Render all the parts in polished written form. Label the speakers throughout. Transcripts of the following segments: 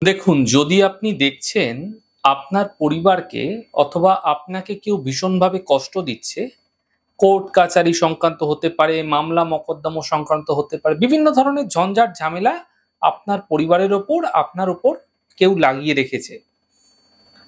Speaker 1: দেখুন, যদি আপনি দেখছেন আপনার পরিবারকে অথবা আপনাকে কেউ ভীষণভাবে কষ্ট দিচ্ছে, কোর্ট কাচারি সংক্রান্ত হতে পারে, মামলা মকদ্দমা সংক্রান্ত হতে পারে, বিভিন্ন ধরনের ঝঞ্ঝাট ঝামেলা আপনার পরিবারের ওপর, আপনার উপর কেউ লাগিয়ে রেখেছে।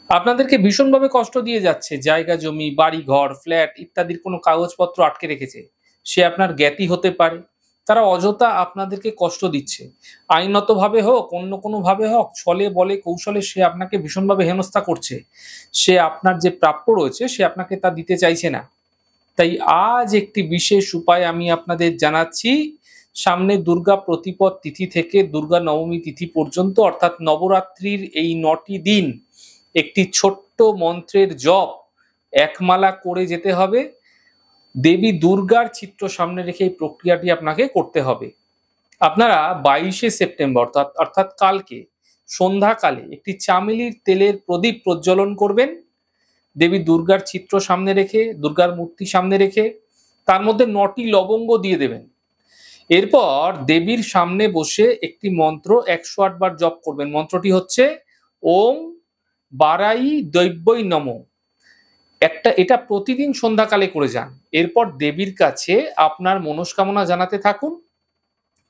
Speaker 1: আপনাদেরকে ভীষণভাবে কষ্ট দিয়ে যাচ্ছে। জায়গা জমি, বাড়ি-ঘর, ফ্ল্যাট ইত্যাদির কোনো কাগজপত্র আটকে রেখেছে। সে আপনার জ্ঞাতি হতে পারে। তারা অযথা আপনাদেরকে কষ্ট দিচ্ছে। আইনতভাবে হোক, অন্য কোনোভাবে হোক, ছলে বলে কৌশলে সে আপনাকে ভীষণভাবে হেনস্থা করছে। সে আপনার যে প্রাপ্য রয়েছে সে আপনাকে তা দিতে চাইছে না। তাই আজ একটি বিশেষ উপায় আমি আপনাদের জানাচ্ছি। সামনে দুর্গা প্রতিপদ তিথি থেকে দুর্গা নবমী তিথি পর্যন্ত অর্থাৎ নবরাত্রির এই ৯টি দিন একটি ছোট্ট মন্ত্রের জপ একমালা করে যেতে হবে। দেবী দুর্গার চিত্র সামনে রেখে এই প্রক্রিয়াটি আপনাকে করতে হবে। আপনারা ২২শে সেপ্টেম্বর অর্থাৎ কালকে সন্ধ্যাকালে একটি চামেলির তেলের প্রদীপ প্রজ্বলন করবেন। দেবী দুর্গার চিত্র সামনে রেখে, দুর্গার মূর্তি সামনে রেখে তার মধ্যে ৯টি লবঙ্গ দিয়ে দেবেন। এরপর দেবীর সামনে বসে একটি মন্ত্র ১০৮ বার জপ করবেন। মন্ত্রটি হচ্ছে ওম বারাই দৈব্যই নমঃ। এটা প্রতিদিন সন্ধ্যাকালে করে যান। এরপর দেবীর কাছে আপনার মনস্কামনা জানাতে থাকুন।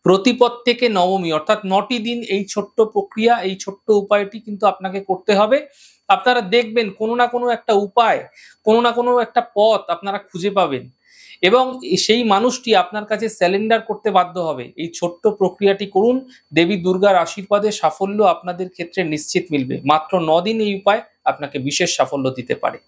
Speaker 1: প্রতিপদ থেকে নবমী অর্থাৎ ৯টি দিন এই ছোট্ট প্রক্রিয়া, এই ছোট্ট উপায়টি কিন্তু আপনাকে করতে হবে। আপনারা দেখবেন কোনো না কোনো একটা উপায়, কোনো না কোনো একটা পথ আপনারা খুঁজে পাবেন এবং সেই মানুষটি আপনার কাছে স্যালেন্ডার করতে বাধ্য হবে। এই ছোট্ট প্রক্রিয়াটি করুন। দেবী দুর্গার আশীর্বাদে সাফল্য আপনাদের ক্ষেত্রে নিশ্চিত মিলবে। মাত্র ৯ দিন এই উপায় আপনাকে বিশেষ সাফল্য দিতে পারে।